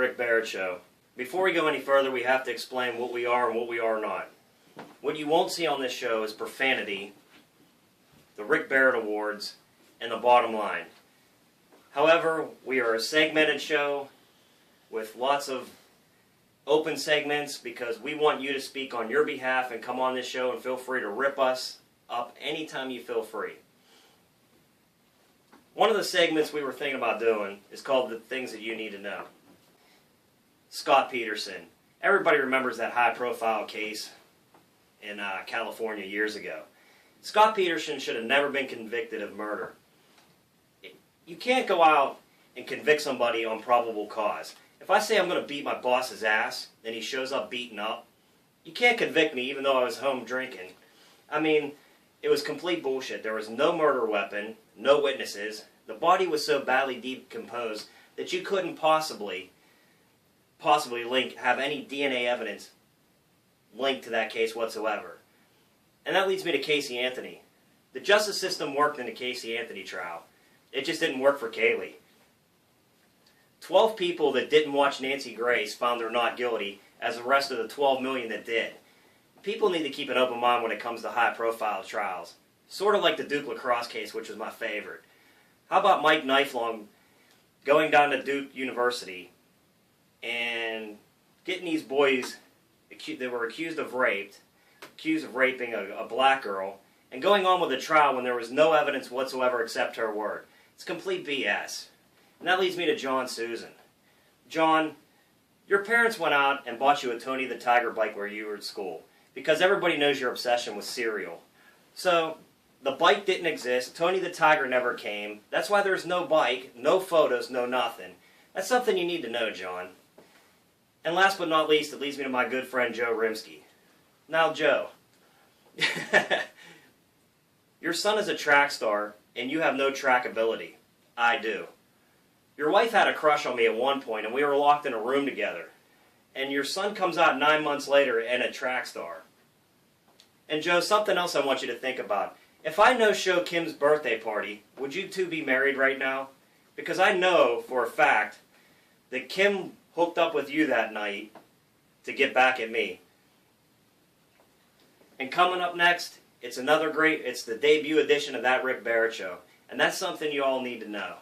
Rick Barrett Show. Before we go any further, we have to explain what we are and what we are not. What you won't see on this show is profanity, the Rick Barrett Awards, and the bottom line. However, we are a segmented show with lots of open segments because we want you to speak on your behalf and come on this show, and feel free to rip us up anytime you feel free. One of the segments we were thinking about doing is called The Things That You Need to Know. Scott Peterson. Everybody remembers that high-profile case in California years ago. Scott Peterson should have never been convicted of murder. You can't go out and convict somebody on probable cause. If I say I'm going to beat my boss's ass, and he shows up beaten up, you can't convict me even though I was home drinking. I mean, it was complete bullshit. There was no murder weapon, no witnesses. The body was so badly decomposed that you couldn't possibly have any DNA evidence linked to that case whatsoever. And that leads me to Casey Anthony. The justice system worked in the Casey Anthony trial. It just didn't work for Kaylee. 12 people that didn't watch Nancy Grace found her not guilty, as the rest of the 12 million that did. People need to keep an open mind when it comes to high-profile trials. Sort of like the Duke lacrosse case, which was my favorite. How about Mike Knifelong going down to Duke University and getting these boys that were accused of raping a black girl, and going on with the trial when there was no evidence whatsoever except her word. It's complete BS. And that leads me to John Susan. John, your parents went out and bought you a Tony the Tiger bike where you were at school, because everybody knows your obsession with cereal. So, the bike didn't exist, Tony the Tiger never came, that's why there's no bike, no photos, no nothing. That's something you need to know, John. And last but not least, it leads me to my good friend Joe Rimsky. Now, Joe, your son is a track star, and you have no track ability. I do. Your wife had a crush on me at one point, and we were locked in a room together. And your son comes out 9 months later and a track star. And Joe, something else I want you to think about. If I no-show Kim's birthday party, would you two be married right now? Because I know for a fact that Kim hooked up with you that night to get back at me. And coming up next, it's the debut edition of That Rick Barrett Show. And that's something you all need to know.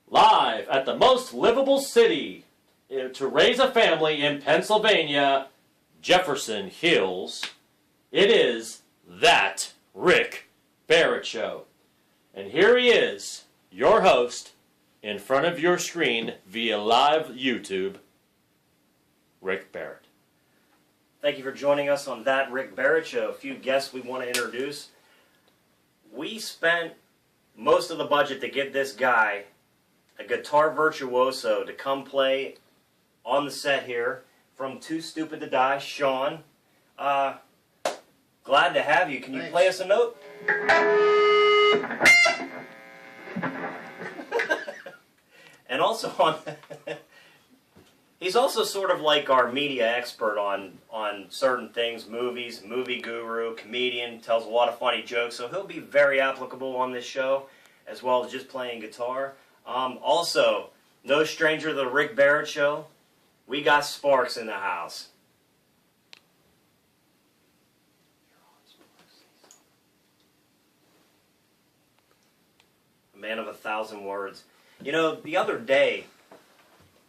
Live at the most livable city to raise a family in Pennsylvania, Jefferson Hills, it is That Rick Barrett Show. And here he is, your host, in front of your screen via live YouTube, Rick Barrett. Thank you for joining us on That Rick Barrett Show. A few guests we want to introduce. We spent most of the budget to get this guy, a guitar virtuoso, to come play on the set here from Too Stupid to Die, Shaun. Glad to have you. Can you play us a note? And also he's also sort of like our media expert on certain things, movies, movie guru, comedian, tells a lot of funny jokes, so he'll be very applicable on this show, as well as just playing guitar. Also, no stranger to the Rick Barrett Show, we got Sparks in the house. A man of 1,000 words. You know, the other day,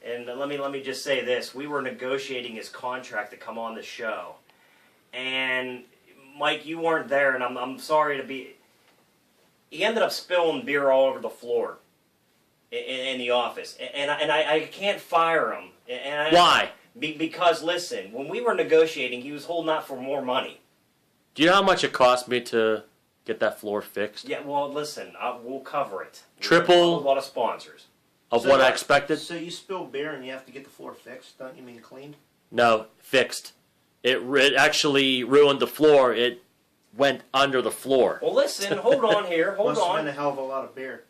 and let me just say this, we were negotiating his contract to come on the show. And, Mike, you weren't there, and I'm sorry to be... He ended up spilling beer all over the floor in the office. And I can't fire him. Why? Because, listen, when we were negotiating, he was holding out for more money. Do you know how much it cost me to get that floor fixed? Yeah, well, listen, we'll cover it. Triple a lot of sponsors. Of what I expected? So you spill beer and you have to get the floor fixed, don't you mean cleaned? No, fixed. It actually ruined the floor. It went under the floor. Well, listen, hold on here, hold Must have on. been a hell of a lot of beer.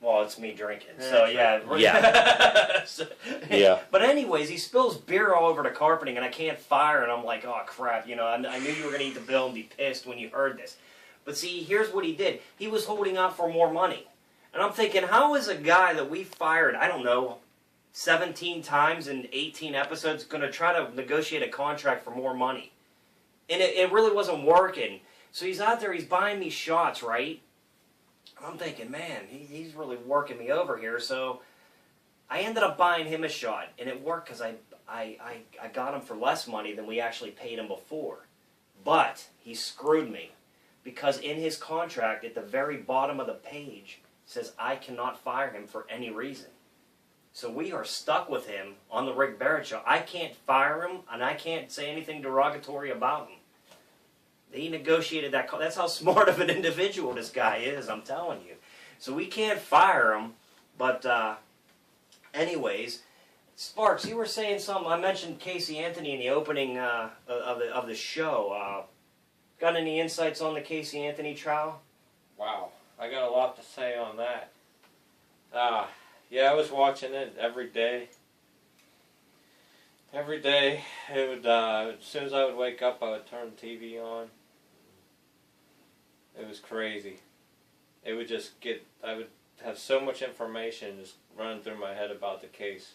Well, it's me drinking, Yeah, so yeah. right. Yeah. Yeah. But anyways, he spills beer all over the carpeting, and I can't fire, and I'm like, oh, crap, you know, I knew you were going to eat the bill and be pissed when you heard this. But see, here's what he did. He was holding out for more money. And I'm thinking, how is a guy that we fired, I don't know, 17 times in 18 episodes going to try to negotiate a contract for more money? And it really wasn't working. So he's out there, he's buying me shots, right? I'm thinking, man, he's really working me over here. So I ended up buying him a shot, and it worked because I got him for less money than we actually paid him before. But he screwed me because in his contract, at the very bottom of the page, says I cannot fire him for any reason. So we are stuck with him on the Rick Barrett Show. I can't fire him, and I can't say anything derogatory about him. He negotiated that. That's how smart of an individual this guy is, I'm telling you. So we can't fire him, but anyways, Sparks, you were saying something. I mentioned Casey Anthony in the opening of the show. Got any insights on the Casey Anthony trial? Wow, I got a lot to say on that. Yeah, I was watching it every day. Every day, it would. As soon as I would wake up, I would turn the TV on. It was crazy. It would just get. I would have so much information just running through my head about the case.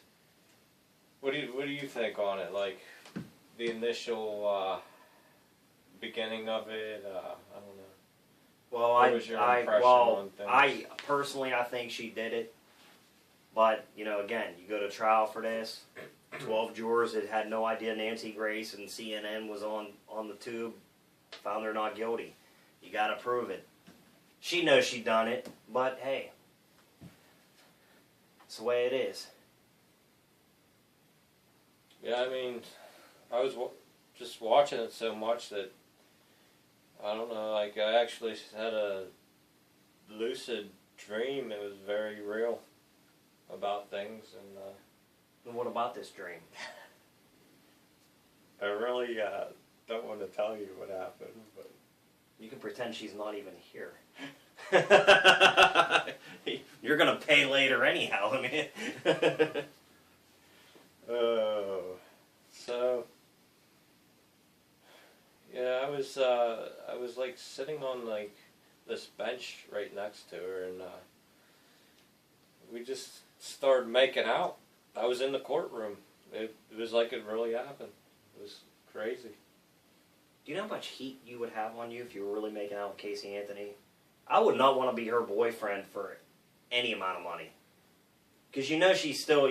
What do you think on it? Like the initial beginning of it. I don't know. Well, what was your impression on things? I personally, I think she did it. But you know, again, you go to trial for this. 12 jurors that had no idea Nancy Grace and CNN was on the tube found her not guilty. You got to prove it. She knows she done it, but hey, it's the way it is. Yeah, I mean, I was just watching it so much that, I don't know, like I actually had a lucid dream. It was very real about things, And what about this dream? I really don't want to tell you what happened, but You can pretend she's not even here. You're going to pay later anyhow. I mean. So yeah, I was like sitting on like this bench right next to her, and we just started making out. I was in the courtroom. It was like it really happened. It was crazy. Do you know how much heat you would have on you if you were really making out with Casey Anthony? I would not want to be her boyfriend for any amount of money. Because you know she's still,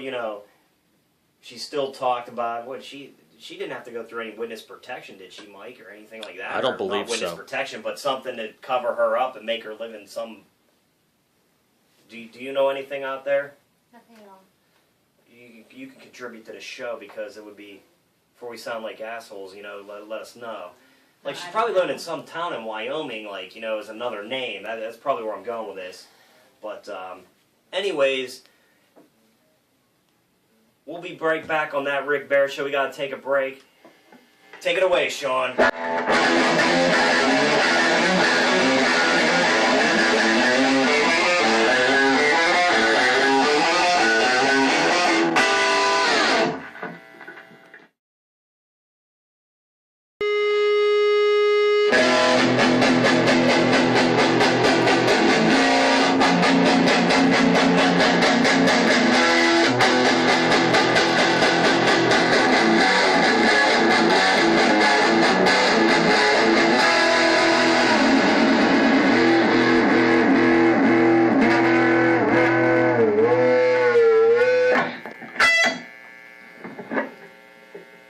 she still talked about, she didn't have to go through any witness protection, did she, Mike, or anything like that? I don't Or believe not witness so. protection, but something to cover her up and make her live in some... Do you know anything out there? Nothing at all. You can contribute to the show because it would be, before we sound like assholes, let us know. Like, she's probably living in some town in Wyoming, is another name. That's probably where I'm going with this. But, anyways, we'll be right back on That Rick Barrett Show. We got to take a break. Take it away, Shaun.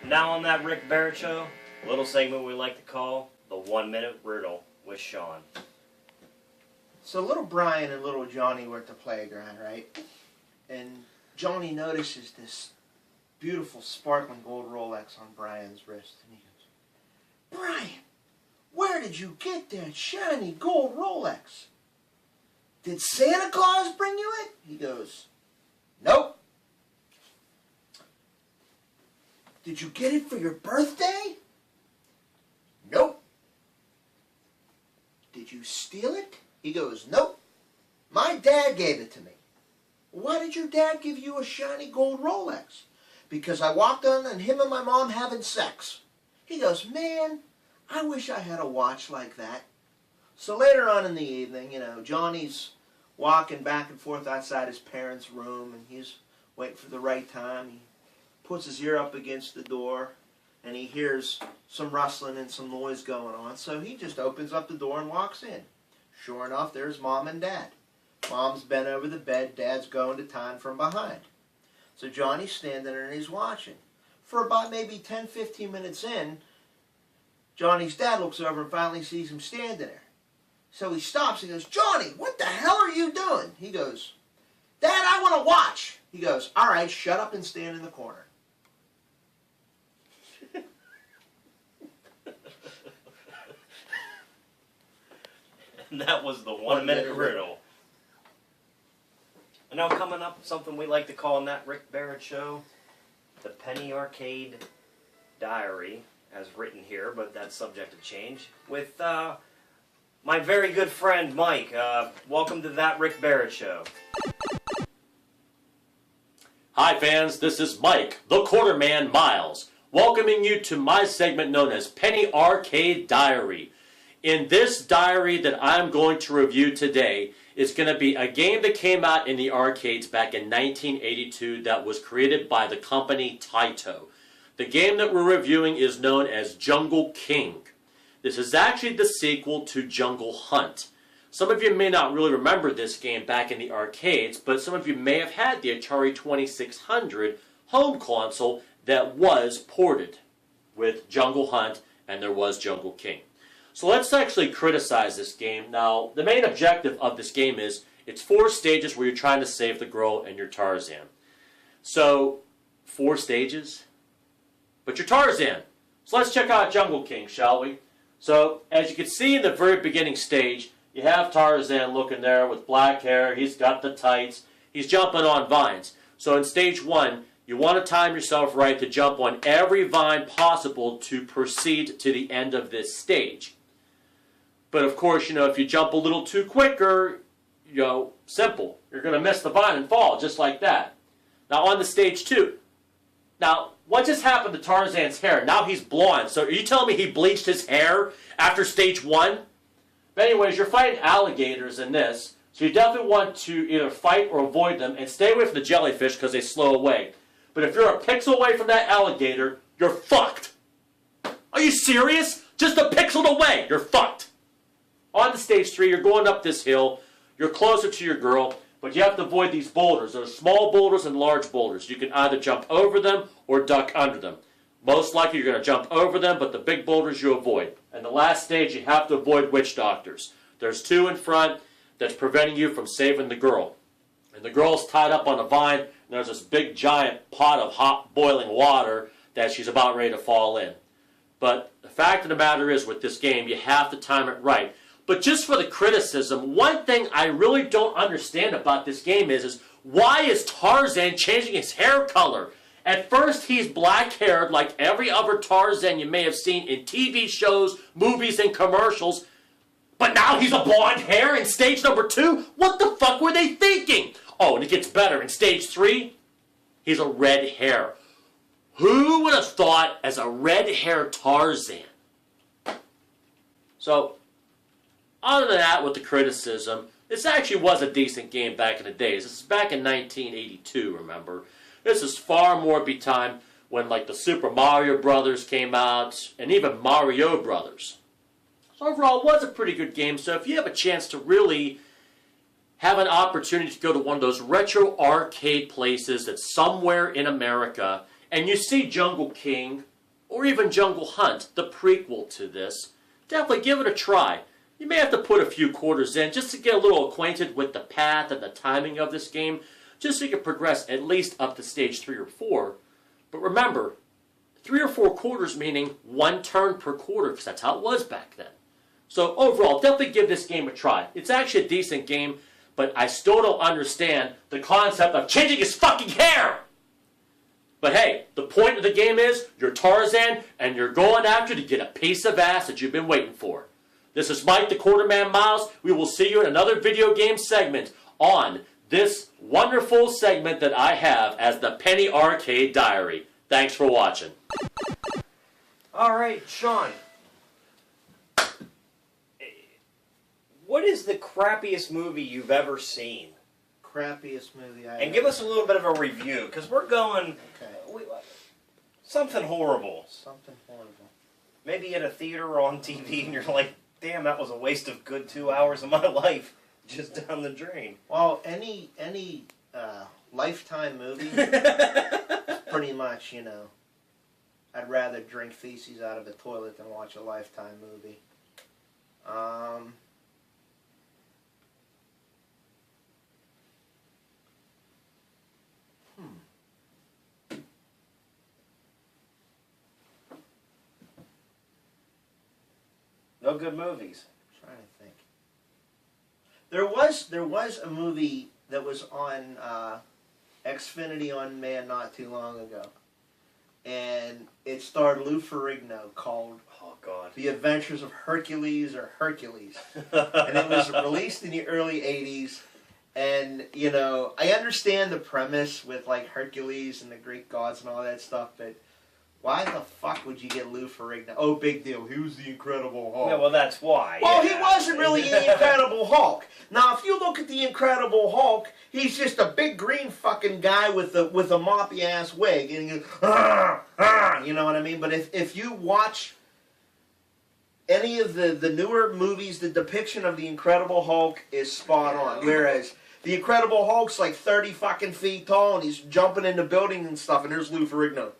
Now on That Rick Barrett Show, a little segment we like to call the 1 Minute Riddle with Shaun. So little Brian and little Johnny were at the playground, right? And Johnny notices this beautiful sparkling gold Rolex on Brian's wrist. And he goes, "Brian, where did you get that shiny gold Rolex? Did Santa Claus bring you it?" He goes, "Nope." "Did you get it for your birthday?" "Nope." "Did you steal it?" He goes, "Nope. My dad gave it to me." "Why did your dad give you a shiny gold Rolex?" "Because I walked on and him and my mom having sex." He goes, "Man, I wish I had a watch like that." So later on in the evening, Johnny's walking back and forth outside his parents' room, and he's waiting for the right time. He puts his ear up against the door, and he hears some rustling and some noise going on, so he just opens up the door and walks in. Sure enough, there's Mom and Dad. Mom's bent over the bed, Dad's going to town from behind. So Johnny's standing there and he's watching. For about maybe 10-15 minutes in, Johnny's dad looks over and finally sees him standing there. So he stops and goes, "Johnny, what the hell are you doing?" He goes, "Dad, I want to watch." He goes, "All right, shut up and stand in the corner." And that was the 1 minute riddle. And now coming up, something we like to call in That Rick Barrett Show, the Penny Arcade Diary, as written here, but that's subject to change, with my very good friend Mike. Welcome to That Rick Barrett Show. Hi fans, this is Mike, the Quarterman Miles, welcoming you to my segment known as Penny Arcade Diary. In this diary that I'm going to review today is going to be a game that came out in the arcades back in 1982 that was created by the company Taito. The game that we're reviewing is known as Jungle King. This is actually the sequel to Jungle Hunt. Some of you may not really remember this game back in the arcades, but some of you may have had the Atari 2600 home console that was ported with Jungle Hunt, and there was Jungle King. So let's actually criticize this game. Now, the main objective of this game is it's 4 stages where you're trying to save the girl and your Tarzan. So, 4 stages, but you're Tarzan. So let's check out Jungle King, shall we? So, as you can see in the very beginning stage, you have Tarzan looking there with black hair. He's got the tights. He's jumping on vines. So in stage 1, you want to time yourself right to jump on every vine possible to proceed to the end of this stage. But of course, if you jump a little too quicker, simple. You're going to miss the vine and fall, just like that. Now on to stage 2. Now, what just happened to Tarzan's hair? Now he's blonde. So are you telling me he bleached his hair after stage 1? But anyways, you're fighting alligators in this. So you definitely want to either fight or avoid them and stay away from the jellyfish because they slow away. But if you're a pixel away from that alligator, you're fucked. Are you serious? Just a pixel away, you're fucked. On to stage 3, you're going up this hill. You're closer to your girl, but you have to avoid these boulders. There's small boulders and large boulders. You can either jump over them or duck under them. Most likely you're going to jump over them, but the big boulders you avoid. And the last stage, you have to avoid witch doctors. There's 2 in front that's preventing you from saving the girl. And the girl's tied up on a vine, and there's this big giant pot of hot boiling water that she's about ready to fall in. But the fact of the matter is, with this game, you have to time it right. But just for the criticism, one thing I really don't understand about this game is why is Tarzan changing his hair color? At first, he's black-haired like every other Tarzan you may have seen in TV shows, movies, and commercials. But now he's a blonde hair in stage number 2? What the fuck were they thinking? Oh, and it gets better. In stage 3, he's a red hair. Who would have thought as a red-haired Tarzan? So, other than that, with the criticism, this actually was a decent game back in the days. This is back in 1982, remember? This is far more be time when, like, the Super Mario Brothers came out, and even Mario Brothers. So overall, it was a pretty good game. So if you have a chance to really have an opportunity to go to one of those retro arcade places that's somewhere in America, and you see Jungle King, or even Jungle Hunt, the prequel to this, definitely give it a try. You may have to put a few quarters in just to get a little acquainted with the path and the timing of this game, just so you can progress at least up to stage 3 or 4. But remember, 3 or 4 quarters meaning 1 turn per quarter, because that's how it was back then. So overall, definitely give this game a try. It's actually a decent game, but I still don't understand the concept of changing his fucking hair! But hey, the point of the game is, you're Tarzan, and you're going after to get a piece of ass that you've been waiting for. This is Mike the Quarterman Miles. We will see you in another video game segment on this wonderful segment that I have as the Penny Arcade Diary. Thanks for watching. All right, Shaun. what is the crappiest movie you've ever seen? Crappiest movie I And give us a little bit of a review, because we're going something horrible. Something horrible. Maybe at a theater or on TV, and you're like, damn, that was a waste of good 2 hours of my life just down the drain. Well, any Lifetime movie, pretty much, you know, I'd rather drink feces out of a toilet than watch a Lifetime movie. No good movies. I'm trying to think. There was a movie that was on Xfinity on demand not too long ago, and it starred Lou Ferrigno, called The Adventures of Hercules or Hercules, and it was released in the early '80s. And you know, I understand the premise with like Hercules and the Greek gods and all that stuff, but why the fuck would you get Lou Ferrigno? Oh, big deal. He was the Incredible Hulk. Yeah, well, that's why. Well, he wasn't really the Incredible Hulk. Now, if you look at the Incredible Hulk, he's just a big green fucking guy with a moppy ass wig, and he goes, you know what I mean? But if you watch any of the newer movies, the depiction of the Incredible Hulk is spot on. Whereas the Incredible Hulk's like 30 fucking feet tall, and he's jumping into buildings and stuff, and there's Lou Ferrigno.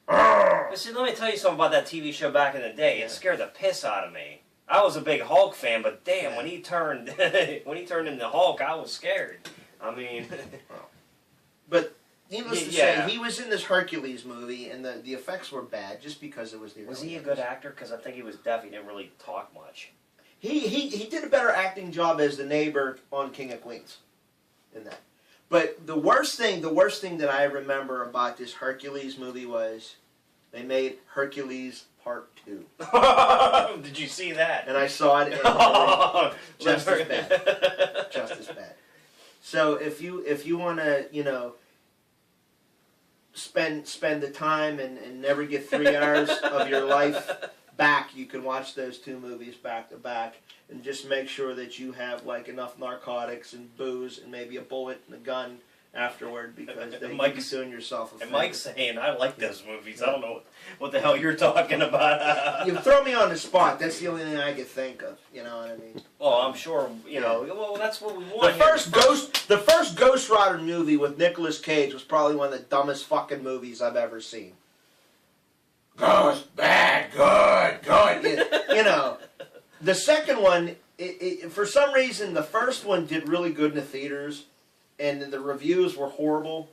But see, let me tell you something about that TV show back in the day. It scared the piss out of me. I was a big Hulk fan, but damn, when he turned into Hulk, I was scared. I mean, but needless to say, he was in this Hercules movie, and the effects were bad just because it was the. Was he a good actor? Because I think he was deaf. He didn't really talk much. He did a better acting job as the neighbor on King of Queens, in that. But the worst thing that I remember about this Hercules movie was they made Hercules Part 2. Did you see that? And I saw it, and it was just as bad. Just as bad. So if you want to, you know, spend the time and never get 3 hours of your life back, you can watch those two movies back to back, and just make sure that you have like enough narcotics and booze and maybe a bullet and a gun afterward, because then you'll be doing yourself a favor. And Mike's saying, I like those movies. I don't know what the hell you're talking about. You throw me on the spot. That's the only thing I could think of. You know what I mean? Well, I'm sure, you know, well, that's what we want. The first Ghost Rider movie with Nicolas Cage was probably one of the dumbest fucking movies I've ever seen. Ghost, bad, good. You know, the second one, for some reason, the first one did really good in the theaters, and the reviews were horrible.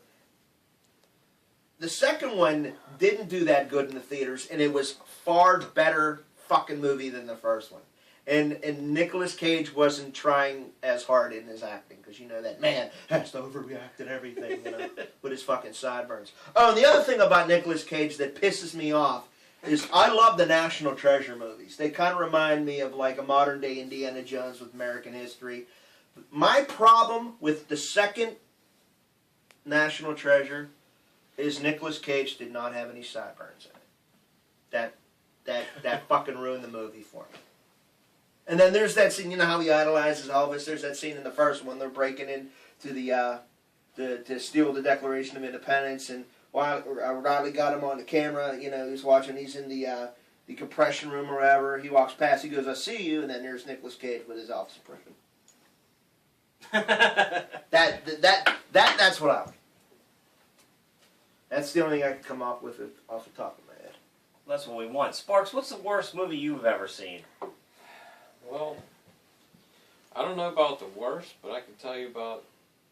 The second one didn't do that good in the theaters, and it was far better fucking movie than the first one. And Nicolas Cage wasn't trying as hard in his acting, because you know that man has to overreact and everything, you know, with his fucking sideburns. Oh, and the other thing about Nicolas Cage that pisses me off is I love the National Treasure movies. They kind of remind me of like a modern day Indiana Jones with American history. My problem with the second National Treasure is Nicolas Cage did not have any sideburns in it. That fucking ruined the movie for me. And then there's that scene, you know how he idolizes Elvis? There's that scene in the first one, they're breaking into to steal the Declaration of Independence, and while Riley got him on the camera, you know, he's watching, he's in the compression room or whatever, he walks past, he goes, I see you, and then there's Nicolas Cage with his Elvis impression. That's what I like. That's the only thing I can come up with off the top of my head. That's what we want. Sparks, what's the worst movie you've ever seen? Well, I don't know about the worst, but I can tell you about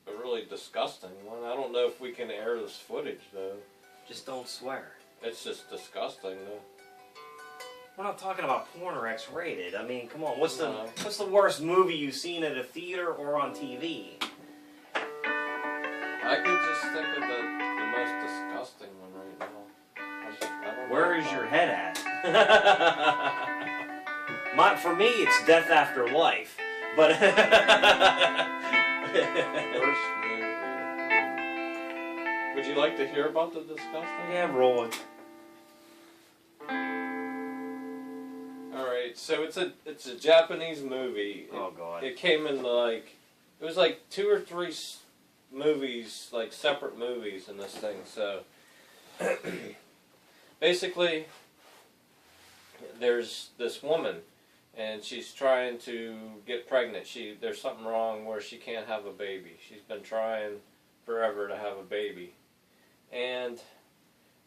a really disgusting one. I don't know if we can air this footage, though. Just don't swear. It's just disgusting, though. We're not talking about porn or X-rated. I mean, come on. What's the worst movie you've seen at a theater or on TV? I could just think of the most disgusting one right now. I don't Where know is your head at? For me, it's Death After Life. But worst movie. Would you like to hear about the disgusting? Yeah, roll it. Alright, so it's a Japanese movie. Oh God. It came in like, it was like 2 or 3 movies, like separate movies in this thing. So basically, there's this woman, and she's trying to get pregnant. There's something wrong where she can't have a baby. She's been trying forever to have a baby, and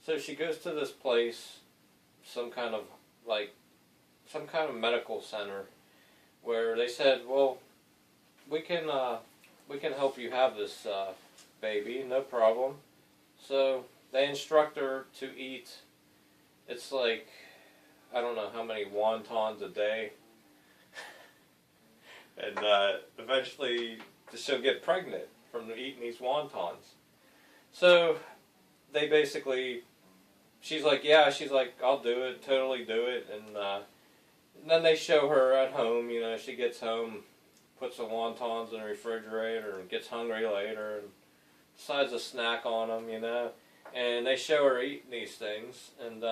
so she goes to this place, some kind of medical center, where they said, well, we can help you have this baby, no problem. So they instruct her to eat, it's like, I don't know how many wontons a day, and eventually she'll get pregnant from eating these wontons. So they basically, she's like, I'll do it, totally do it, and then they show her at home, you know, she gets home, puts the wontons in the refrigerator, and gets hungry later, and decides to snack on them, you know, and they show her eating these things, and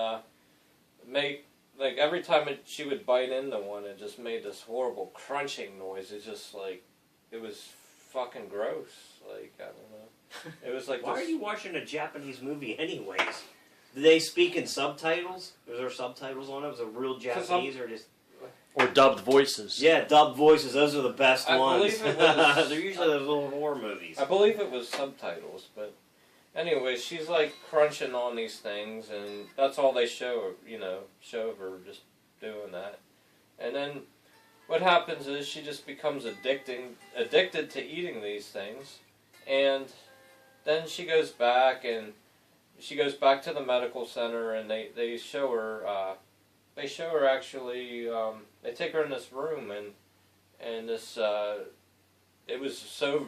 like every time she would bite into one, it just made this horrible crunching noise. It's just like, it was fucking gross, like, I don't know. It was like, why are you watching a Japanese movie anyways? Do they speak in subtitles? Was there subtitles on it? Was it real Japanese or just... Or dubbed voices. Yeah, dubbed voices. Those are the best I ones. believe it was- They're usually those little horror movies. I believe it was subtitles, but anyway, she's like crunching on these things, and that's all they show her, you know, show her just doing that. And then what happens is she just becomes addicted to eating these things, and then she goes back to the medical center, and they show her. They show her actually. They take her in this room, and this. It was so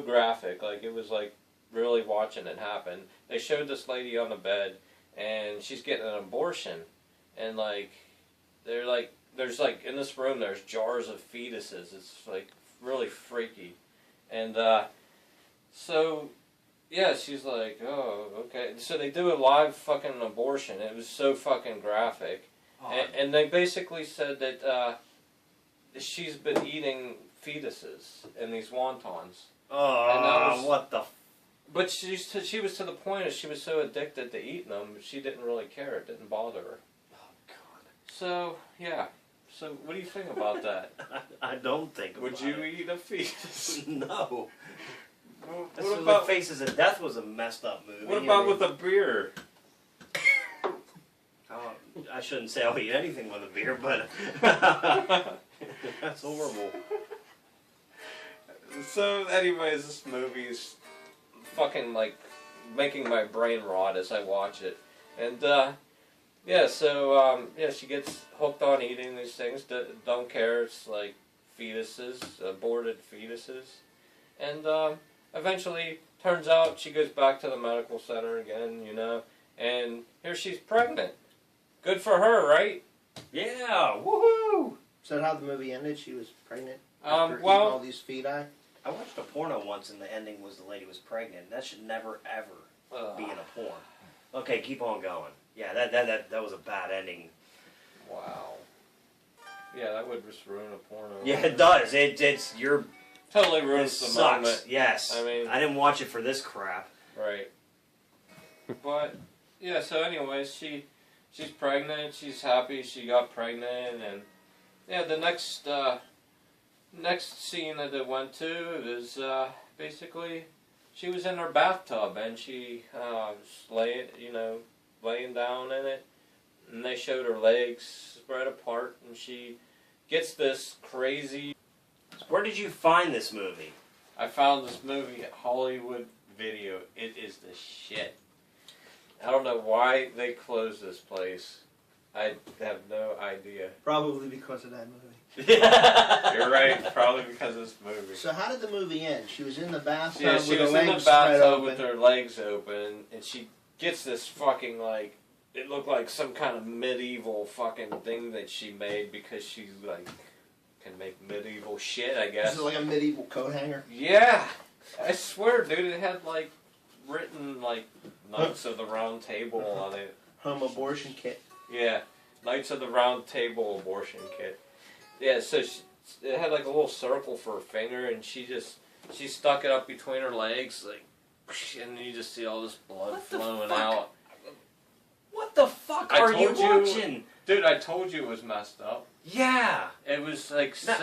graphic. Like, it was like really watching it happen. They showed this lady on the bed, and she's getting an abortion, and like, there's like in this room there's jars of fetuses. It's like really freaky, and so. Yeah, she's like, oh, okay. So they do a live fucking abortion. It was so fucking graphic. Oh. And they basically said that she's been eating fetuses and these wontons. Oh, what the... But she was to the point of she was so addicted to eating them, she didn't really care. It didn't bother her. Oh, God. So, yeah. So, what do you think about that? I don't think about Would you eat a fetus? No. What about Faces of Death was a messed up movie. What about with a beer? I shouldn't say I'll eat anything with a beer, but that's horrible. So, anyways, this movie is fucking like making my brain rot as I watch it, and yeah. So she gets hooked on eating these things. Don't care. It's like fetuses, aborted fetuses, and eventually turns out she goes back to the medical center again, you know, and here she's pregnant. Good for her, right? Yeah, woohoo! Is that how the movie ended? She was pregnant? Well, After eating all these feti? I watched a porno once, and the ending was the lady was pregnant. That should never, ever be in a porn. Okay, keep on going. Yeah, that was a bad ending. Wow. Yeah, that would just ruin a porno. Yeah, it does. It's your... Totally ruins the sucks. moment. Yes. I mean, I didn't watch it for this crap. Right. But yeah, so anyways, she's pregnant, she's happy she got pregnant, and yeah, the next scene that they went to is basically she was in her bathtub, and she was laying down in it, and they showed her legs spread apart, and she gets this crazy... Where did you find this movie? I found this movie at Hollywood Video. It is the shit. I don't know why they closed this place. I have no idea. Probably because of that movie. You're right. Probably because of this movie. So how did the movie end? She was in the bathtub Yeah, with she her was in the legs spread bathtub open. with her legs open, and she gets this fucking, like, it looked like some kind of medieval fucking thing that she made because she's, like, can make medieval shit, I guess. Is it like a medieval coat hanger? Yeah. I swear, dude, it had, like, written, like, Knights of the Round Table on it. Home abortion kit. Yeah. Knights of the Round Table abortion kit. Yeah, so it had like a little circle for her finger, and she stuck it up between her legs, like, and you just see all this blood flowing out. What the fuck are you watching? Dude, I told you it was messed up. Yeah. It was like sick.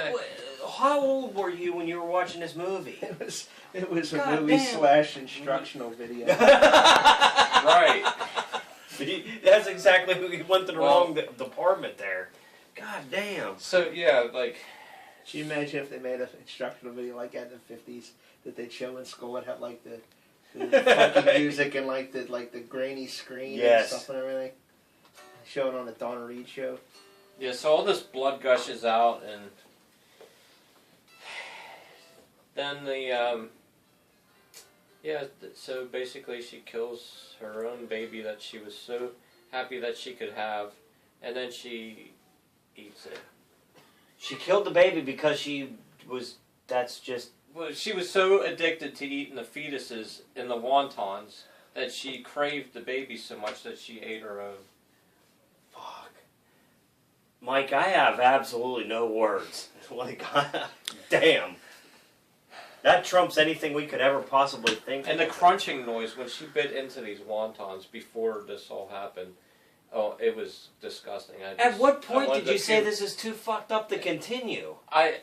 How old were you when you were watching this movie? It was a God movie damn. / instructional video. Right. That's exactly who he went to the wrong department there. God damn. So, yeah, like... Can you imagine if they made an instructional video like that in the 50s that they'd show in school and have like the funky music and like the grainy screen and stuff and everything? Show it on the Donna Reed show. Yeah, so all this blood gushes out, and then so basically she kills her own baby that she was so happy that she could have, and then she eats it. She killed the baby because Well, she was so addicted to eating the fetuses in the wontons that she craved the baby so much that she ate her own. Fuck. Mike, I have absolutely no words. Like, damn. That trumps anything we could ever possibly think of. And the crunching noise when she bit into these wontons before this all happened, oh, it was disgusting. At what point did you say this is too fucked up to continue? Well,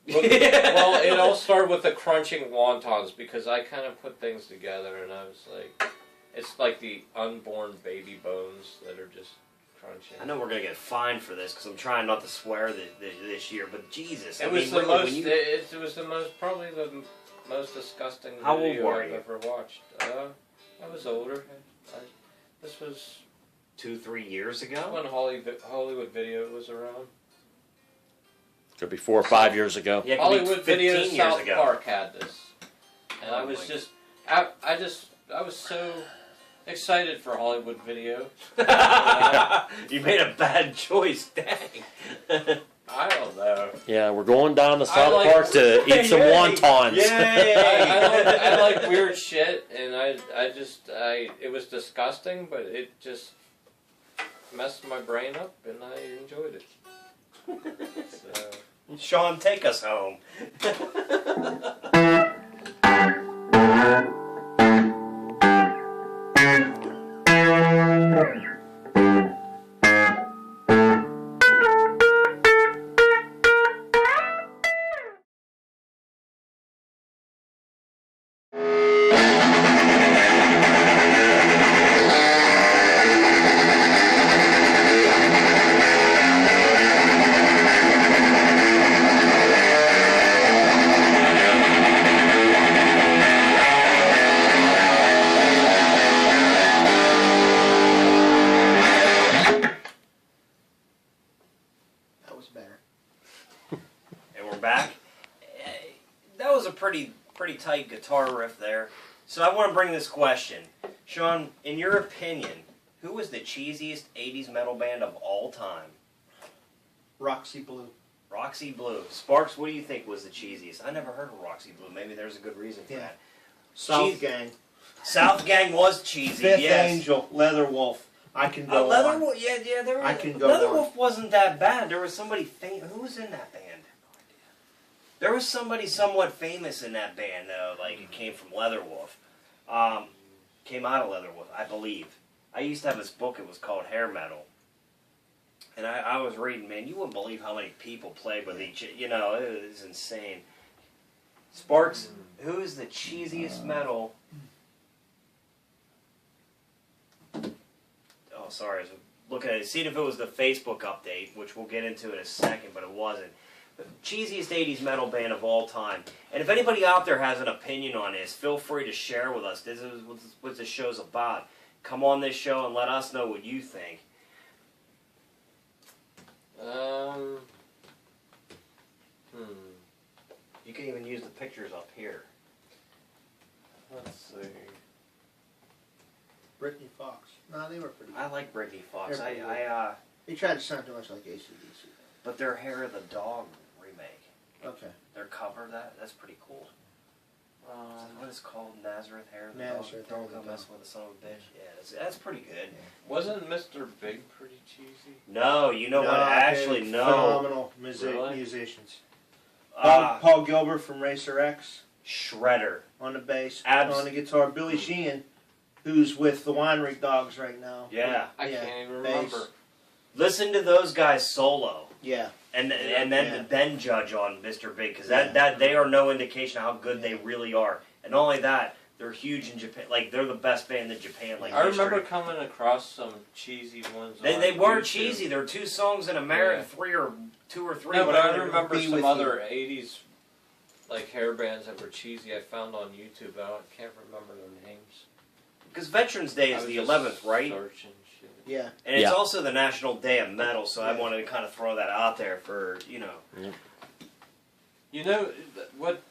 it all started with the crunching wontons because I kind of put things together and I was like, it's like the unborn baby bones that are just crunching. I know we're going to get fined for this because I'm trying not to swear this year, but Jesus. It was probably the most disgusting How old video were I've you? ever watched. I was older. This was 2-3 years ago? when Hollywood Video was around. Could be 4 or 5 years ago. Yeah, it could be Hollywood 15 Video years South ago. Park had this. And I Oh was my just, I was so excited for Hollywood Video. You made a bad choice, dang. I don't know. Yeah, we're going down to I South like- Park to eat some Yay! wontons. Yay! I like weird shit, and it was disgusting, but it just messed my brain up, and I enjoyed it. So. Shaun, take us home. Back. That was a pretty tight guitar riff there. So I want to bring this question. Shaun, in your opinion, who was the cheesiest 80s metal band of all time? Roxy Blue. Roxy Blue. Sparks, what do you think was the cheesiest? I never heard of Roxy Blue. Maybe there's a good reason for that. South Gang. South Gang was cheesy, Fifth yes. Angel. Leatherwolf. I can go on. Leatherwolf, yeah, there was, I can go Leatherwolf wasn't that bad. There was somebody famous. Who was in that band? There was somebody somewhat famous in that band, though. Like, it came from Leatherwolf. Came out of Leatherwolf, I believe. I used to have this book. It was called Hair Metal. And I was reading, man, you wouldn't believe how many people played with each other. You know, it was insane. Sparks, who is the cheesiest metal? Oh, sorry. I was looking at it. Seeing if it was the Facebook update, which we'll get into in a second, but it wasn't. Cheesiest 80s metal band of all time. And if anybody out there has an opinion on this, feel free to share with us. This is what this show's about. Come on this show and let us know what you think. You can even use the pictures up here. Let's see. Britney Fox. No, they were pretty good. I like Britney Fox. They're pretty They tried to sound too much like AC/DC. but their Hair of the Dog remake, Okay. their cover, that's pretty cool. What is it called? Nazareth Hair? Nazareth Hair. Don't go mess with the son of a bitch. Yeah, that's pretty good. Wasn't Mr. Big pretty cheesy? No, you know what? Actually, no. Phenomenal Really? musicians. Uh, Paul Gilbert from Racer X Shredder. on the bass. Abs- On the guitar. Billy Sheehan, who's with the Winery Dogs right now. Yeah. I Yeah, can't even bass. remember. Listen to those guys solo. Yeah. And Yeah. then judge on Mr. Big, because Yeah. that they are no indication of how good they really are. And not only that, they're huge in Japan. Like, they're the best band in Japan. Like, I remember history. coming across some cheesy ones. They on weren't YouTube. cheesy. There are 2 songs in America, Yeah. two or three. No, but whatever I they were. remember Be some With other '80s like hair bands that were cheesy. I found on YouTube. But I can't remember their names. Because Veterans Day I is was the just 11th, right? Searching shit. Yeah. And it's Yeah. also the National Day of Metal, so I Yeah. wanted to kind of throw that out there for, you know. You know what?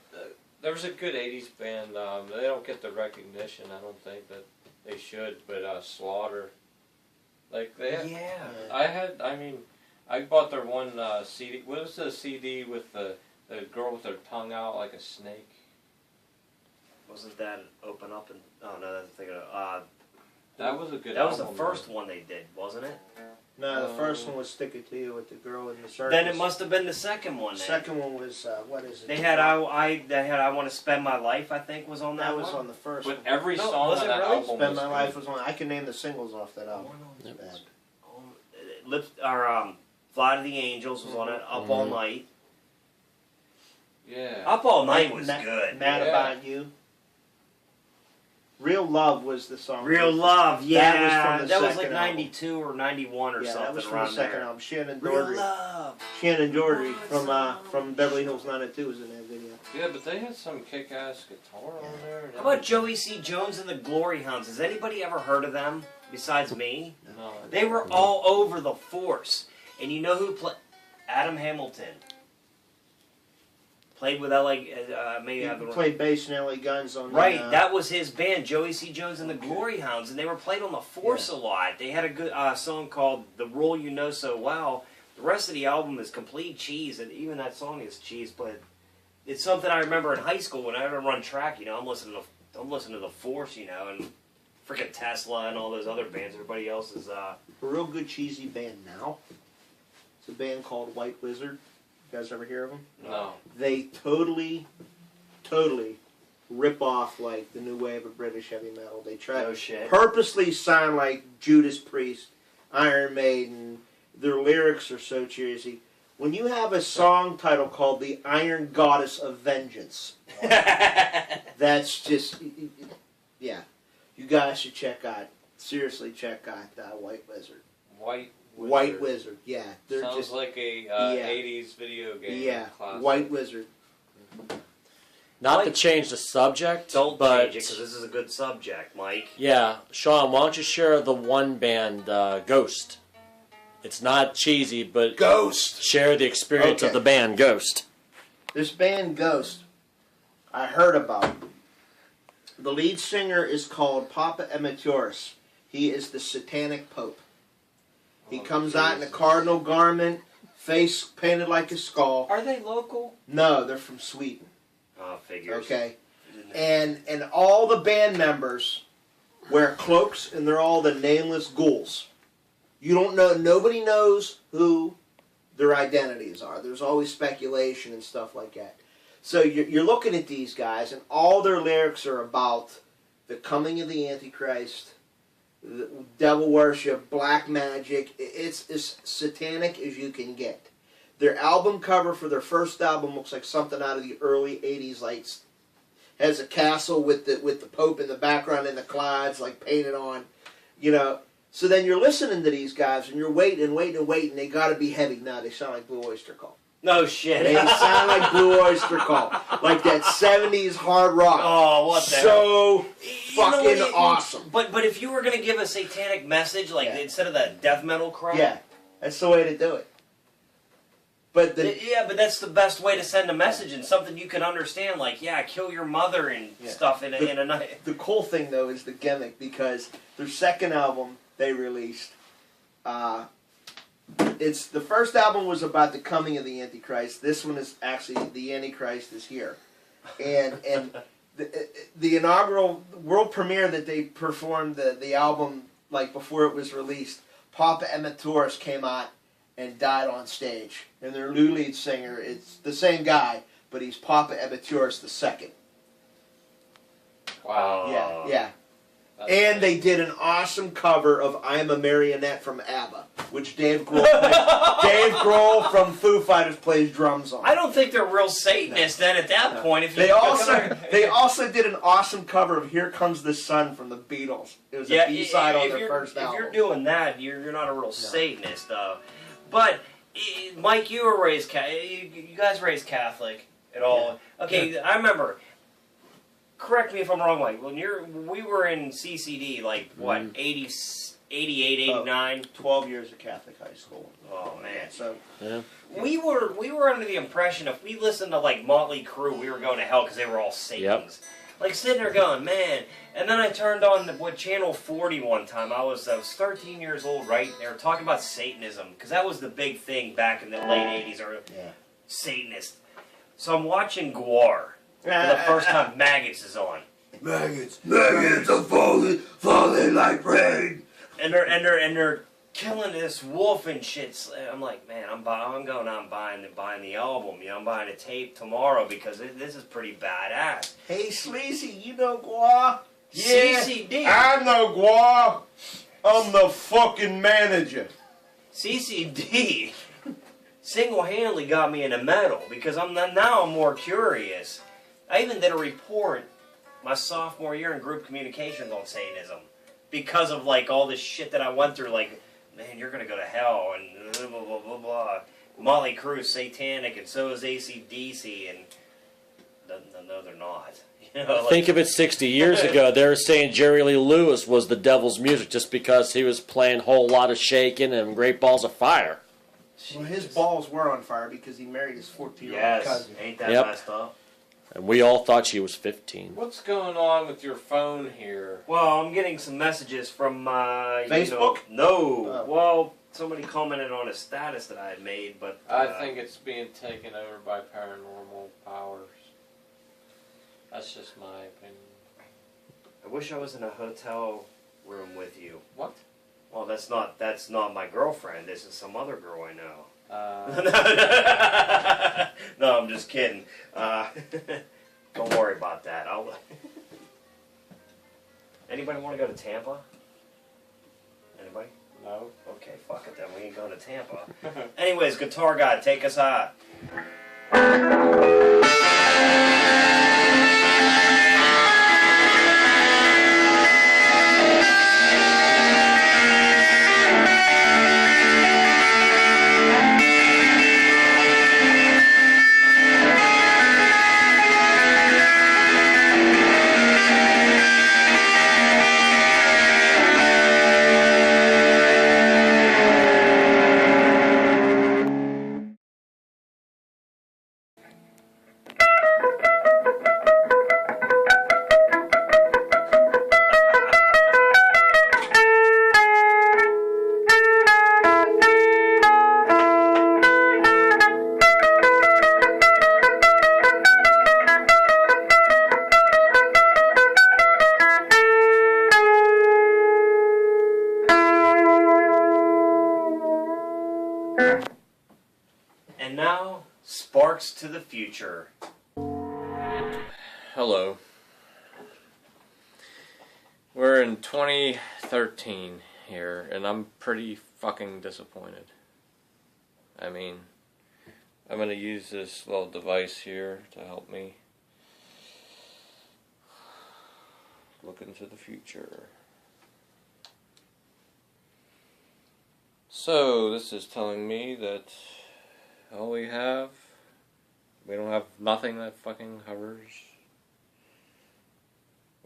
There was a good '80s band. They don't get the recognition. I don't think that they should. But Slaughter, like they. Yeah. I bought their one CD. What was the CD with the girl with her tongue out like a snake? Wasn't that Open Up and... Oh, no, that's thinking of... That was a good. that was the album, first though. one they did, wasn't it? No, the first one was Stick It To You with the girl in the circus. Then it must have been the second one. The Then. second one was, what is it? They had I Want to Spend My Life, I think, was on that That was one. on the first But one. every No, song was on it that really? album Spend was My good. Life was one. I can name the singles off that album. One Bad. Fly to the Angels was on it. Up All Night. Yeah. Up All Night was Mad good. Yeah. About You. Real Love was the song. Real Love, yeah. That was from the that was like second album. 92 or 91 or Yeah, something that was from around the second there. album. Shannon Real Doherty. Love. Shannon Doherty from Beverly Hills 902 was in that video. Yeah, but they had some kick-ass guitar on there. and How about everything. Joey C. Jones and the Glory Hounds? Has anybody ever heard of them besides me? No. They were all over the force. And you know who played? Adam Hamilton. Played with LA, maybe He I have the played bass in LA Guns on Right, the, that was his band, Joey C. Jones and the Glory Hounds, and they were played on the Force a lot. They had a good song called "The Role You Know So Well." The rest of the album is complete cheese, and even that song is cheese. But it's something I remember in high school when I had to run track. You know, I'm listening to the Force, you know, and freaking Tesla and all those other bands. Everybody else is. a real good cheesy band now. It's a band called White Wizard. You guys ever hear of them? No. They totally rip off like the new wave of British heavy metal. They try No shit. purposely sound like Judas Priest, Iron Maiden. Their lyrics are so cheesy. When you have a song title called "The Iron Goddess of Vengeance," that's just yeah. You guys should seriously check out White Wizard. White Wizard, yeah. They're Sounds just like a yeah. 80s video game. yeah. Classic. White Wizard. Not to change the subject, Don't but change it because this is a good subject, Mike. yeah, Shaun, why don't you share the one band Ghost? It's not cheesy, but Ghost. share the experience of Okay. the band Ghost. This band Ghost, I heard about. The lead singer is called Papa Emetiorus. He is the satanic pope. He Oh, comes out in a Jesus. cardinal garment, face painted like a skull. Are they local? No, they're from Sweden. Oh, figures. Okay, and all the band members wear cloaks, and they're all the nameless ghouls. You don't know. Nobody knows who their identities are. There's always speculation and stuff like that. So you're looking at these guys, and all their lyrics are about the coming of the Antichrist, the devil worship, black magic. It's as satanic as you can get. Their album cover for their first album looks like something out of the early '80s. Like has a castle with the Pope in the background in the clouds, like painted on, you know. So then you're listening to these guys, and you're waiting. They got to be heavy. No, they sound like Blue Oyster Cult. No shit. They sound like Blue Oyster Cult, like that '70s hard rock. Oh, what the hell? So You know fucking what you- awesome. But if you were gonna give a satanic message, like Yeah. instead of that death metal crap, Yeah, that's the way to do it. But yeah, but that's the best way to send a message and something you can understand. Like, yeah, kill your mother and Yeah. stuff in a night. the cool thing though is the gimmick, because their second album they released, it's the first album was about the coming of the Antichrist. This one is actually the Antichrist is here, and the inaugural world premiere that they performed the album like before it was released. Papa Emeritus came out and died on stage, and their new lead singer, it's the same guy, but he's Papa Emeritus II. Wow. Yeah. That's And they did an awesome cover of "I'm a Marionette" from ABBA, which Dave Grohl from Foo Fighters plays drums on. I don't think they're real Satanists then at that point. If They also did an awesome cover of "Here Comes the Sun" from the Beatles. It was a B-side on their first album. If you're doing that, you're not a real Satanist, though. But Mike, you were raised you guys raised Catholic at all? Yeah. Okay, I remember. Correct me if I'm wrong, Mike. When we were in CCD, like what, 88, 89? 12 years of Catholic high school. Oh man! So we were under the impression if we listened to like Motley Crue, we were going to hell because they were all Satans. Yep. Like sitting there going, man. And then I turned on Channel 40 one time. I was 13 years old, right? They were talking about Satanism because that was the big thing back in the late 80s. Or Satanist. So I'm watching Guar. For the first time, Maggots is on. Maggots are falling like rain. And they're killing this wolf and shit. I'm like, man, I'm buying the album. You know, I'm buying a tape tomorrow because this is pretty badass. Hey, Sleazy, you know Guar? Yeah, CCD. I know Guar. I'm the fucking manager. CCD single-handedly got me into metal because I'm more curious. I even did a report my sophomore year in group communications on Satanism because of like all this shit that I went through. Like, man, you're gonna go to hell and blah blah blah blah blah. Motley Crue is satanic, and so is AC/DC, and no, they're not. You know, like, think of it 60 years ago. They were saying Jerry Lee Lewis was the devil's music just because he was playing a whole lot of shaking and Great Balls of Fire. Well, his balls were on fire because he married his 14-year-old cousin. Ain't that messed up? And we all thought she was 15. What's going on with your phone here? Well, I'm getting some messages from Facebook? Well, somebody commented on a status that I had made, but I think it's being taken over by paranormal powers. That's just my opinion. I wish I was in a hotel room with you. What? Well, that's not my girlfriend. This is some other girl I know. No, I'm just kidding. Don't worry about that. Anybody want to go to Tampa? Anybody? No. Okay, fuck it then. We ain't going to Tampa. Anyways, Guitar Guy, take us out. And now, Sparks to the Future. Hello. We're in 2013 here, and I'm pretty fucking disappointed. I mean, I'm going to use this little device here to help me look into the future. So, this is telling me that all we don't have nothing that fucking hovers.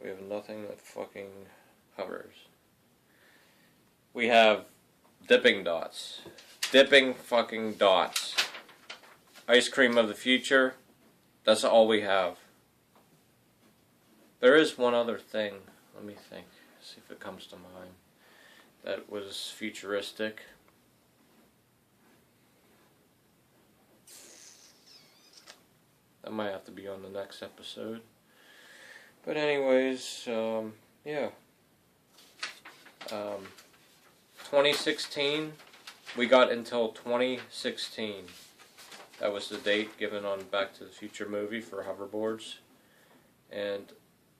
We have nothing that fucking hovers. We have dipping dots. Dipping fucking dots. Ice cream of the future. That's all we have. There is one other thing. Let me think. See if it comes to mind. That was futuristic. That might have to be on the next episode. But anyways, yeah. 2016, we got until 2016. That was the date given on Back to the Future movie for hoverboards. And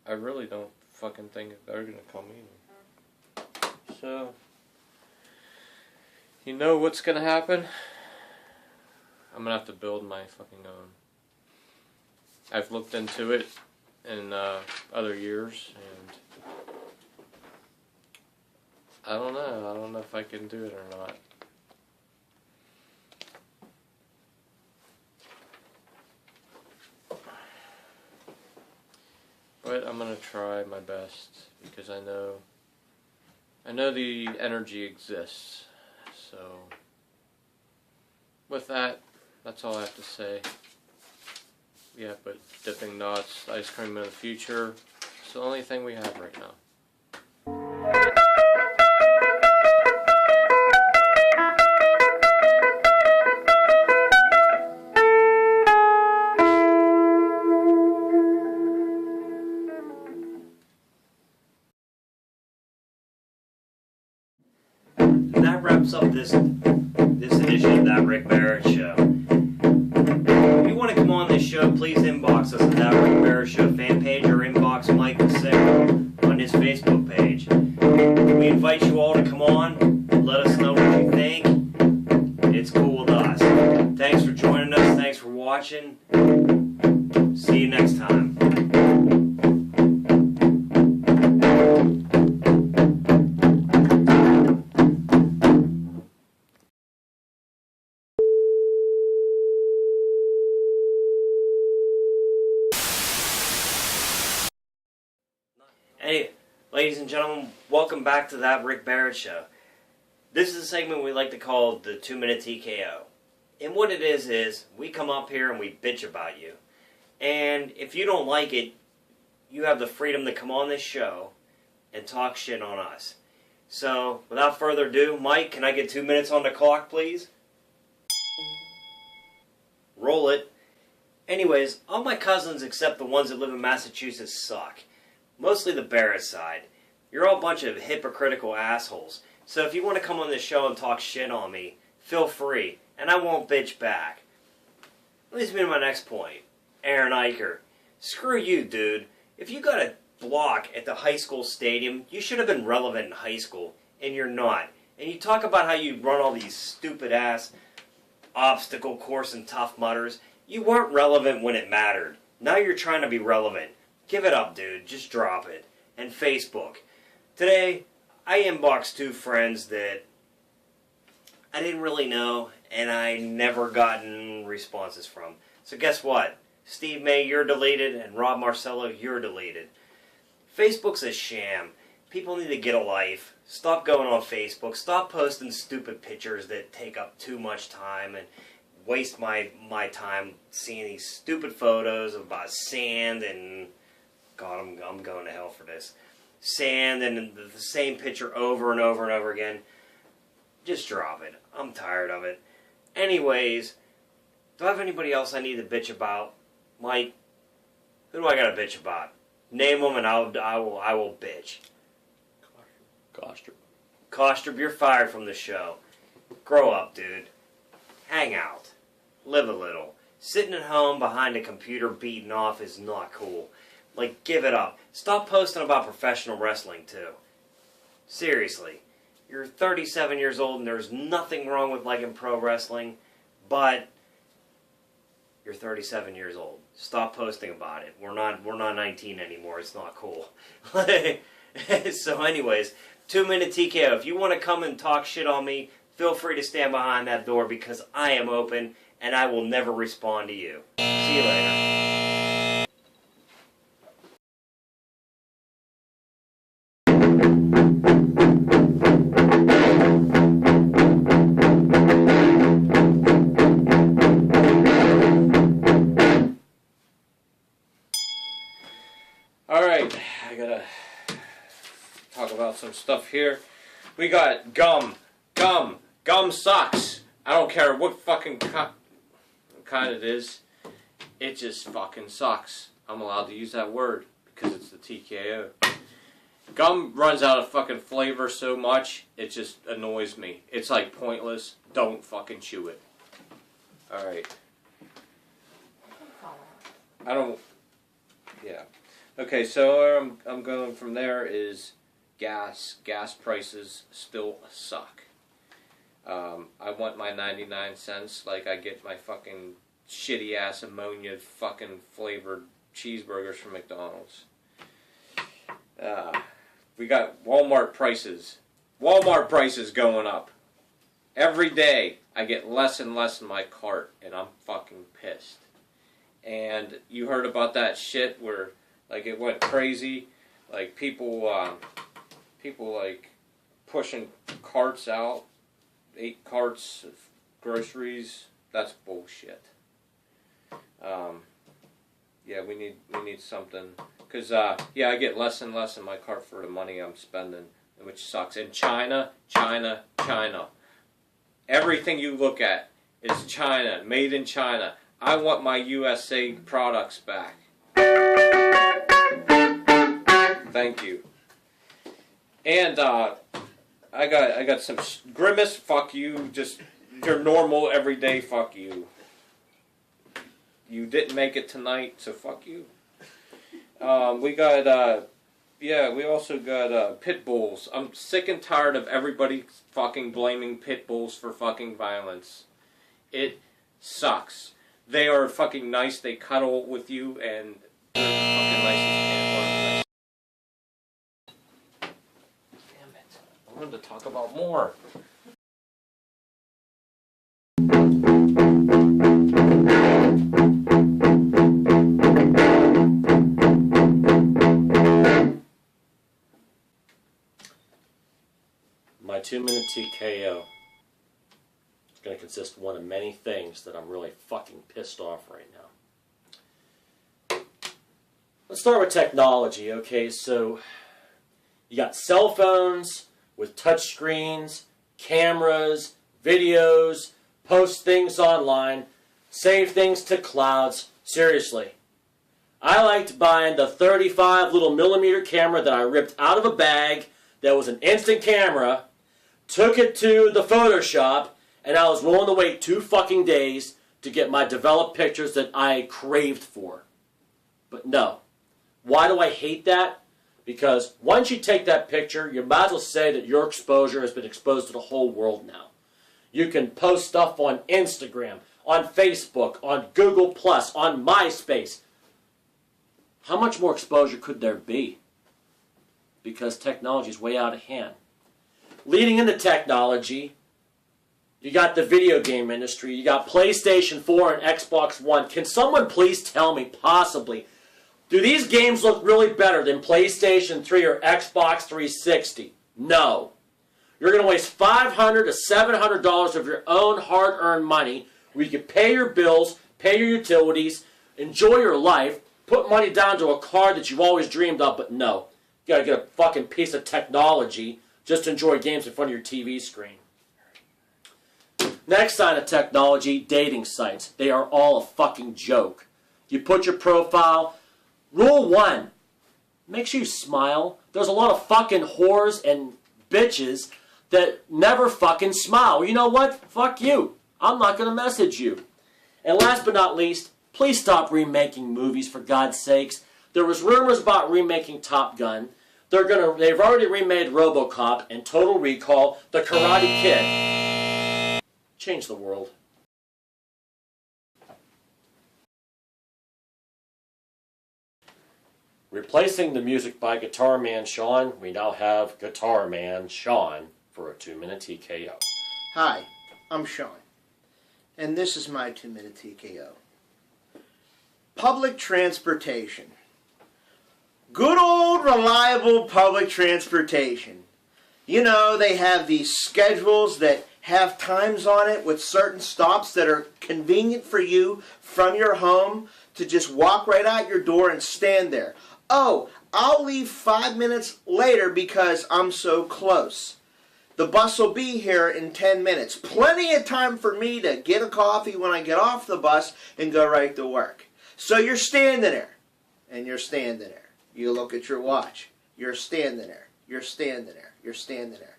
I really don't fucking think they're gonna come either. So, you know what's gonna happen? I'm gonna have to build my fucking own. I've looked into it in other years, and I don't know. I don't know if I can do it or not. But I'm gonna try my best because I know the energy exists. So with that, that's all I have to say. Yeah, but dipping nuts, ice cream in the future, it's the only thing we have right now. And that wraps up this edition of That Rick Barrett Show. If you want to come on this show, please inbox us at That Rick Barrett Show fan page or inbox Mike Singer on his Facebook page. We invite you all to come on, let us know what you think. It's cool with us. Thanks for joining us, thanks for watching. See you next time. Hey, ladies and gentlemen, welcome back to That Rick Barrett Show. This is a segment we like to call the 2-Minute TKO. And what it is we come up here and we bitch about you. And if you don't like it, you have the freedom to come on this show and talk shit on us. So, without further ado, Mike, can I get 2 minutes on the clock, please? Roll it. Anyways, all my cousins except the ones that live in Massachusetts suck. Mostly the Barrett side. You're all a bunch of hypocritical assholes. So if you want to come on this show and talk shit on me, feel free, and I won't bitch back. Leads me to my next point. Aaron Eicher. Screw you, dude. If you got a block at the high school stadium, you should have been relevant in high school, and you're not. And you talk about how you run all these stupid-ass obstacle course and Tough Mudders. You weren't relevant when it mattered. Now you're trying to be relevant. Give it up, dude. Just drop it. And Facebook. Today, I inboxed 2 friends that I didn't really know, and I never gotten responses from. So guess what? Steve May, you're deleted, and Rob Marcello, you're deleted. Facebook's a sham. People need to get a life. Stop going on Facebook. Stop posting stupid pictures that take up too much time and waste my time seeing these stupid photos about sand and... God, I'm going to hell for this. Sand and the same picture over and over and over again. Just drop it. I'm tired of it. Anyways, do I have anybody else I need to bitch about? Mike, who do I got to bitch about? Name them and I will bitch. Kostrup, you're fired from the show. Grow up, dude. Hang out. Live a little. Sitting at home behind a computer beating off is not cool. Like, give it up. Stop posting about professional wrestling, too. Seriously. You're 37 years old and there's nothing wrong with liking pro wrestling, but you're 37 years old. Stop posting about it. We're not 19 anymore. It's not cool. So anyways, 2-Minute TKO. If you want to come and talk shit on me, feel free to stand behind that door because I am open and I will never respond to you. See you later. Alright, I gotta talk about some stuff here. We got gum. Gum sucks. I don't care what fucking kind it is. It just fucking sucks. I'm allowed to use that word because it's the TKO. Gum runs out of fucking flavor so much, it just annoys me. It's like pointless. Don't fucking chew it. Alright. I don't... Yeah. Okay, so where I'm going from there is gas. Gas prices still suck. I want my 99 cents like I get my fucking shitty ass ammonia fucking flavored cheeseburgers from McDonald's. We got Walmart prices. Walmart prices going up. Every day I get less and less in my cart and I'm fucking pissed. And you heard about that shit where like it went crazy, like people like pushing carts out, 8 carts of groceries. That's bullshit. Yeah, we need something, cause yeah, I get less and less in my cart for the money I'm spending, which sucks. And China. Everything you look at is China, made in China. I want my USA products back. Thank you. And I got some Grimace. Fuck you. Just your normal everyday fuck you. You didn't make it tonight, so fuck you. We got we also got pit bulls. I'm sick and tired of everybody fucking blaming pit bulls for fucking violence. It sucks. They are fucking nice. They cuddle with you, and they're fucking nice as pants. Damn it! I wanted to talk about more. My 2-minute TKO is going to consist of one of many things that I'm really fucking pissed off right now. Let's start with technology, okay? So, you got cell phones with touch screens, cameras, videos, post things online, save things to clouds. Seriously. I liked buying the 35 little millimeter camera that I ripped out of a bag that was an instant camera, took it to the Photoshop, and I was willing to wait 2 fucking days to get my developed pictures that I craved for. But no. Why do I hate that? Because once you take that picture, you might as well say that your exposure has been exposed to the whole world now. You can post stuff on Instagram, on Facebook, on Google+, on MySpace. How much more exposure could there be? Because technology is way out of hand. Leading into technology, you got the video game industry. You got PlayStation 4 and Xbox One. Can someone please tell me, possibly, do these games look really better than PlayStation 3 or Xbox 360? No. You're going to waste $500 to $700 of your own hard-earned money where you can pay your bills, pay your utilities, enjoy your life, put money down to a car that you've always dreamed of, but no. You got to get a fucking piece of technology just to enjoy games in front of your TV screen. Next sign of technology, dating sites. They are all a fucking joke. You put your profile. Rule 1. Make sure you smile. There's a lot of fucking whores and bitches that never fucking smile. Well, you know what? Fuck you. I'm not going to message you. And last but not least, please stop remaking movies, for God's sakes. There was rumors about remaking Top Gun. They've already remade RoboCop and Total Recall, The Karate Kid. Change the world. Replacing the music by Guitar Man Shaun, we now have Guitar Man Shaun for a 2-minute TKO. Hi, I'm Shaun, and this is my 2-minute TKO. Public transportation. Good old reliable public transportation. You know, they have these schedules that have times on it with certain stops that are convenient for you from your home to just walk right out your door and stand there. Oh, I'll leave 5 minutes later because I'm so close. The bus will be here in 10 minutes. Plenty of time for me to get a coffee when I get off the bus and go right to work. So you're standing there, and you're standing there, You look at your watch. You're standing there. You're standing there. You're standing there.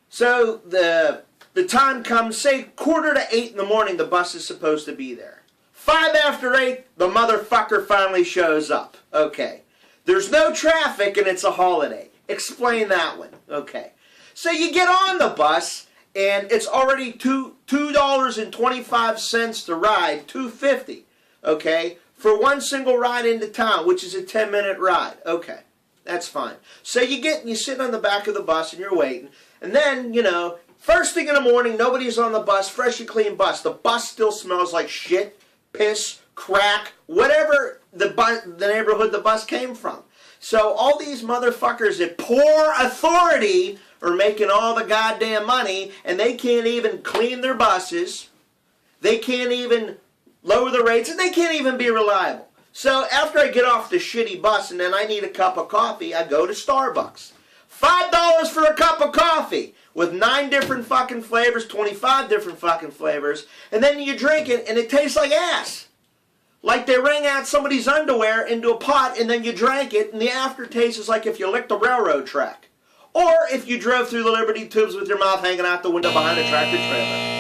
So the time comes, say 7:45 in the morning, the bus is supposed to be there. 8:05, the motherfucker finally shows up. Okay. There's no traffic and it's a holiday. Explain that one. Okay. So you get on the bus and it's already $2.25 to ride, $2.50. Okay. For one single ride into town, which is a 10-minute ride. Okay. That's fine. So you get and you sit on the back of the bus and you're waiting. And then, first thing in the morning, nobody's on the bus, fresh and clean bus. The bus still smells like shit, piss, crack, whatever the neighborhood the bus came from. So all these motherfuckers at poor authority are making all the goddamn money, and they can't even clean their buses. They can't even lower the rates, and they can't even be reliable. So after I get off the shitty bus and then I need a cup of coffee, I go to Starbucks. $5 for a cup of coffee with 9 different fucking flavors, 25 different fucking flavors, and then you drink it and it tastes like ass. Like they wring out somebody's underwear into a pot and then you drank it and the aftertaste is like if you licked a railroad track. Or if you drove through the Liberty Tubes with your mouth hanging out the window behind a tractor trailer.